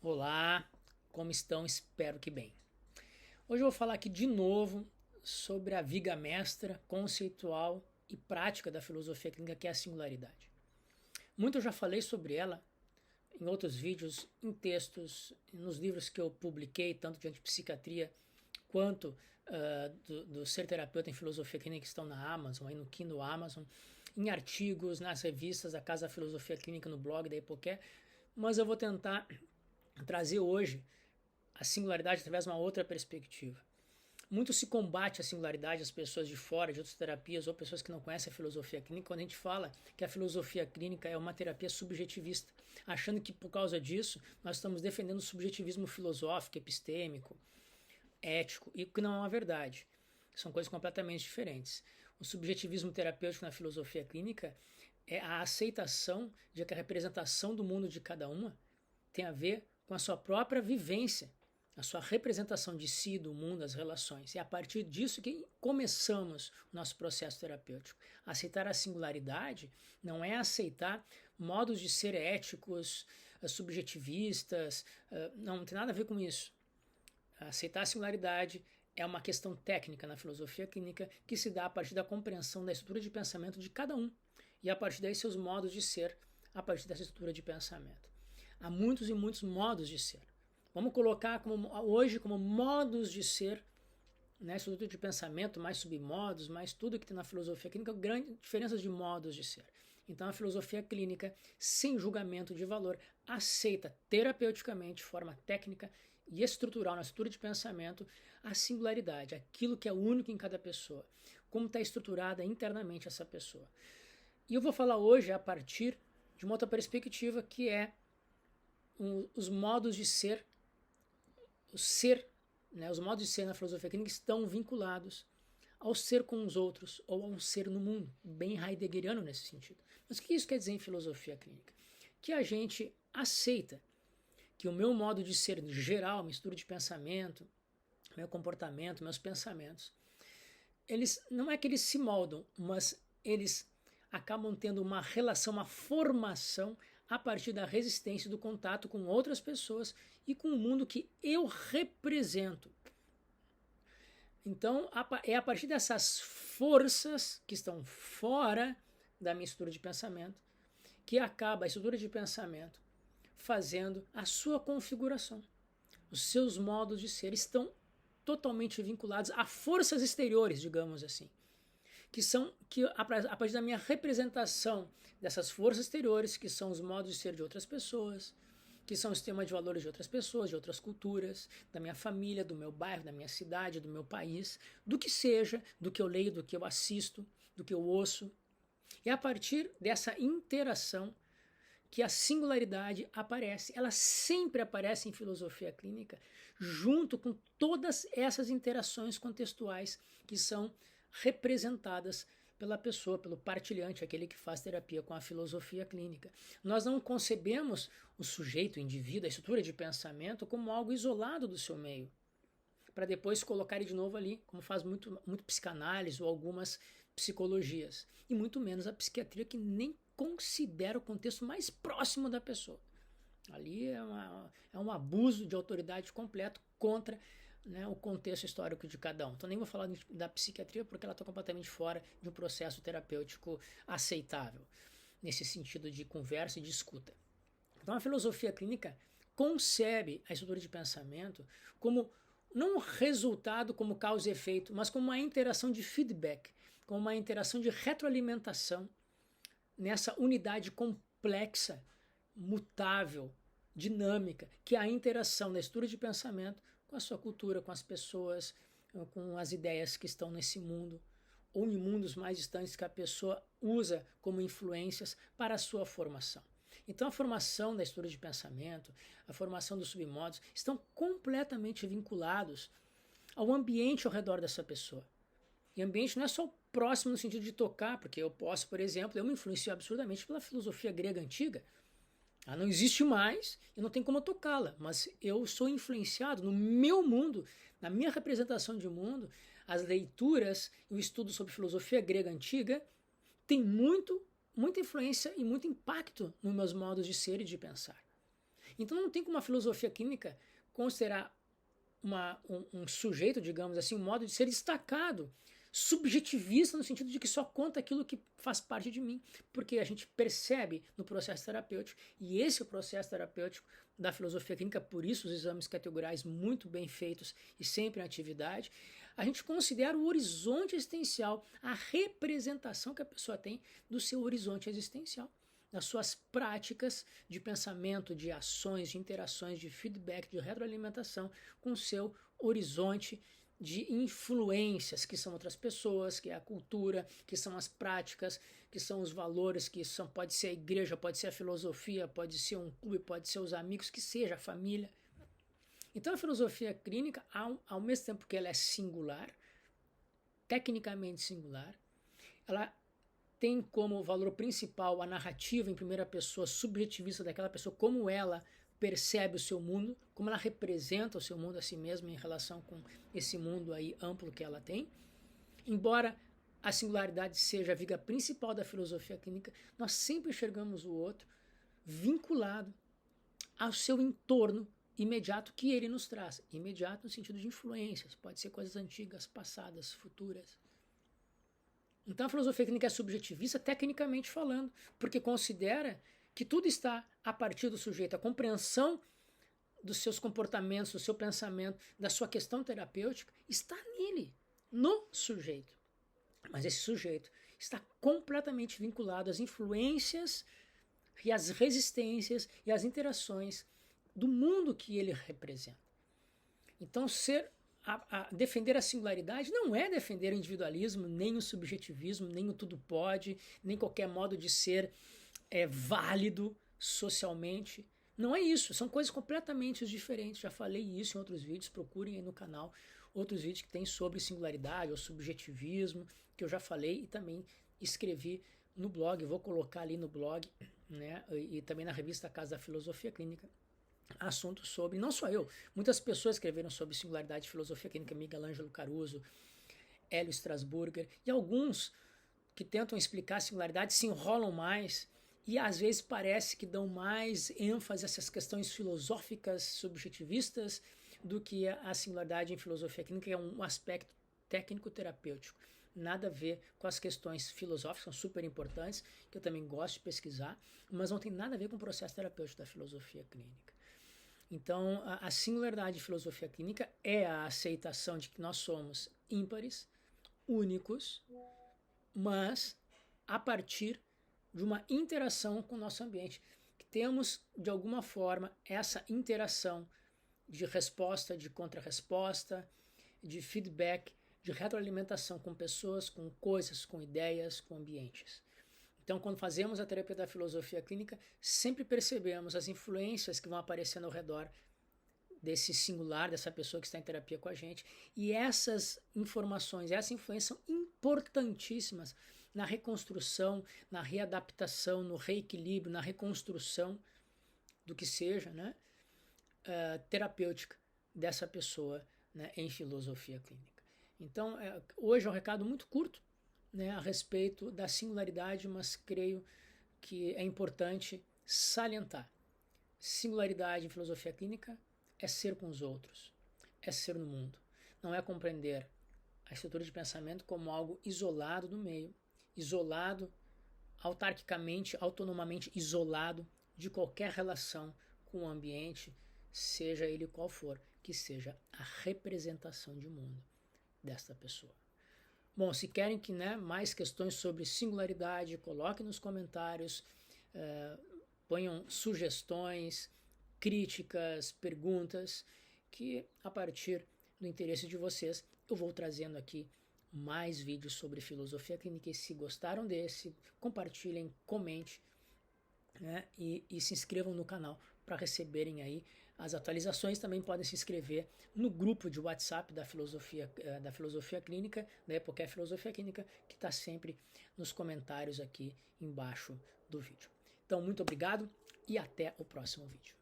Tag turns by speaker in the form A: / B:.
A: Olá, como estão? Espero que bem. Hoje eu vou falar aqui de novo sobre a viga mestra, conceitual e prática da filosofia clínica, que é a singularidade. Muito eu já falei sobre ela em outros vídeos, em textos, nos livros que eu publiquei, tanto de antipsiquiatria quanto do Ser Terapeuta em Filosofia Clínica, que estão na Amazon, aí no Kindle Amazon, em artigos, nas revistas da Casa da Filosofia Clínica, no blog da Hipoqué, mas eu vou tentar trazer hoje a singularidade através de uma outra perspectiva. Muito se combate a singularidade das pessoas de fora, de outras terapias, ou pessoas que não conhecem a filosofia clínica, quando a gente fala que a filosofia clínica é uma terapia subjetivista, achando que por causa disso nós estamos defendendo o subjetivismo filosófico, epistêmico, ético, e que não é uma verdade. São coisas completamente diferentes. O subjetivismo terapêutico na filosofia clínica é a aceitação de que a representação do mundo de cada uma tem a ver com a sua própria vivência, a sua representação de si, do mundo, das relações. É a partir disso que começamos o nosso processo terapêutico. Aceitar a singularidade não é aceitar modos de ser éticos, subjetivistas, não tem nada a ver com isso. Aceitar a singularidade é uma questão técnica na filosofia clínica que se dá a partir da compreensão da estrutura de pensamento de cada um e a partir daí seus modos de ser a partir dessa estrutura de pensamento. Há muitos e muitos modos de ser. Vamos colocar hoje como modos de ser, né, estrutura de pensamento, mais submodos, mais tudo que tem na filosofia clínica, grandes diferenças de modos de ser. Então a filosofia clínica, sem julgamento de valor, aceita terapeuticamente, de forma técnica e estrutural, na estrutura de pensamento, a singularidade, aquilo que é único em cada pessoa, como está estruturada internamente essa pessoa. E eu vou falar hoje a partir de uma outra perspectiva, que é os modos de ser, o ser, né, os modos de ser na filosofia clínica estão vinculados ao ser com os outros ou ao ser no mundo, bem heideggeriano nesse sentido. Mas o que isso quer dizer em filosofia clínica? Que a gente aceita que o meu modo de ser geral, mistura de pensamento, meu comportamento, meus pensamentos, eles não é que eles se moldam, mas eles acabam tendo uma relação, uma formação a partir da resistência do contato com outras pessoas e com o mundo que eu represento. Então, é a partir dessas forças que estão fora da minha estrutura de pensamento que acaba a estrutura de pensamento fazendo a sua configuração. Os seus modos de ser estão totalmente vinculados a forças exteriores, digamos assim, que são que a partir da minha representação dessas forças exteriores, que são os modos de ser de outras pessoas, que são o sistema de valores de outras pessoas, de outras culturas, da minha família, do meu bairro, da minha cidade, do meu país, do que seja, do que eu leio, do que eu assisto, do que eu ouço. E a partir dessa interação que a singularidade aparece. Ela sempre aparece em filosofia clínica, junto com todas essas interações contextuais que são representadas pela pessoa, pelo partilhante, aquele que faz terapia com a filosofia clínica. Nós não concebemos o sujeito, o indivíduo, a estrutura de pensamento como algo isolado do seu meio, para depois colocar ele de novo ali, como faz muito psicanálise ou algumas psicologias, e muito menos a psiquiatria, que nem considera o contexto mais próximo da pessoa. Ali é um abuso de autoridade completo contra, né, o contexto histórico de cada um. Então nem vou falar da psiquiatria porque ela está completamente fora de um processo terapêutico aceitável, nesse sentido de conversa e de escuta. Então a filosofia clínica concebe a estrutura de pensamento como não um resultado como causa e efeito, mas como uma interação de feedback, como uma interação de retroalimentação nessa unidade complexa, mutável, dinâmica, que é a interação da estrutura de pensamento com a sua cultura, com as pessoas, com as ideias que estão nesse mundo, ou em mundos mais distantes que a pessoa usa como influências para a sua formação. Então a formação da estrutura de pensamento, a formação dos submodos, estão completamente vinculados ao ambiente ao redor dessa pessoa. E ambiente não é só o próximo no sentido de tocar, porque eu posso, por exemplo, eu me influencio absurdamente pela filosofia grega antiga. Ela não existe mais e não tem como tocá-la, mas eu sou influenciado no meu mundo, na minha representação de mundo. As leituras e o estudo sobre filosofia grega antiga tem muita influência e muito impacto nos meus modos de ser e de pensar. Então não tem como a filosofia clínica considerar um sujeito, digamos assim, um modo de ser destacado, subjetivista, no sentido de que só conta aquilo que faz parte de mim, porque a gente percebe no processo terapêutico, e esse é o processo terapêutico da filosofia clínica, por isso os exames categoriais muito bem feitos e sempre em atividade, a gente considera o horizonte existencial, a representação que a pessoa tem do seu horizonte existencial, das suas práticas de pensamento, de ações, de interações, de feedback, de retroalimentação com o seu horizonte de influências, que são outras pessoas, que é a cultura, que são as práticas, que são os valores, pode ser a igreja, pode ser a filosofia, pode ser um clube, pode ser os amigos, que seja a família. Então a filosofia clínica, ao mesmo tempo que ela é singular, tecnicamente singular, ela tem como valor principal a narrativa em primeira pessoa subjetivista daquela pessoa, como ela percebe o seu mundo, como ela representa o seu mundo a si mesma em relação com esse mundo aí amplo que ela tem. Embora a singularidade seja a viga principal da filosofia clínica, nós sempre enxergamos o outro vinculado ao seu entorno imediato que ele nos traz. Imediato no sentido de influências, pode ser coisas antigas, passadas, futuras. Então a filosofia clínica é subjetivista, tecnicamente falando, porque considera que tudo está a partir do sujeito, a compreensão dos seus comportamentos, do seu pensamento, da sua questão terapêutica, está nele, no sujeito. Mas esse sujeito está completamente vinculado às influências e às resistências e às interações do mundo que ele representa. Então defender a singularidade não é defender o individualismo, nem o subjetivismo, nem o tudo pode, nem qualquer modo de ser válido socialmente. Não é isso, são coisas completamente diferentes. Já falei isso em outros vídeos, procurem aí no canal outros vídeos que tem sobre singularidade ou subjetivismo, que eu já falei e também escrevi no blog, vou colocar ali no blog, né, e também na revista Casa da Filosofia Clínica, assuntos sobre, não só eu, muitas pessoas escreveram sobre singularidade e filosofia clínica, Miguel Ângelo Caruso, Hélio Strasburger, e alguns que tentam explicar a singularidade se enrolam mais e às vezes parece que dão mais ênfase a essas questões filosóficas subjetivistas do que a singularidade em filosofia clínica, que é um aspecto técnico-terapêutico. Nada a ver com as questões filosóficas, são super importantes, que eu também gosto de pesquisar, mas não tem nada a ver com o processo terapêutico da filosofia clínica. Então, a singularidade de filosofia clínica é a aceitação de que nós somos ímpares, únicos, mas a partir de uma interação com o nosso ambiente, que temos, de alguma forma, essa interação de resposta, de contra-resposta, de feedback, de retroalimentação com pessoas, com coisas, com ideias, com ambientes. Então, quando fazemos a terapia da filosofia clínica, sempre percebemos as influências que vão aparecendo ao redor desse singular, dessa pessoa que está em terapia com a gente, e essas informações, essas influências são importantíssimas na reconstrução, na readaptação, no reequilíbrio, na reconstrução do que seja, né, terapêutica dessa pessoa, né, em filosofia clínica. Então, hoje é um recado muito curto, né, a respeito da singularidade, mas creio que é importante salientar. Singularidade em filosofia clínica é ser com os outros, é ser no mundo. Não é compreender a estrutura de pensamento como algo isolado do meio, isolado, autarquicamente, autonomamente isolado de qualquer relação com o ambiente, seja ele qual for, que seja a representação de mundo desta pessoa. Bom, se querem que, né, mais questões sobre singularidade, coloquem nos comentários, ponham sugestões, críticas, perguntas, que a partir do interesse de vocês eu vou trazendo aqui mais vídeos sobre filosofia clínica. E se gostaram desse, compartilhem, comentem, né, e se inscrevam no canal para receberem aí as atualizações. Também podem se inscrever no grupo de WhatsApp da filosofia clínica, da Época Filosofia Clínica, que está sempre nos comentários aqui embaixo do vídeo. Então, muito obrigado e até o próximo vídeo.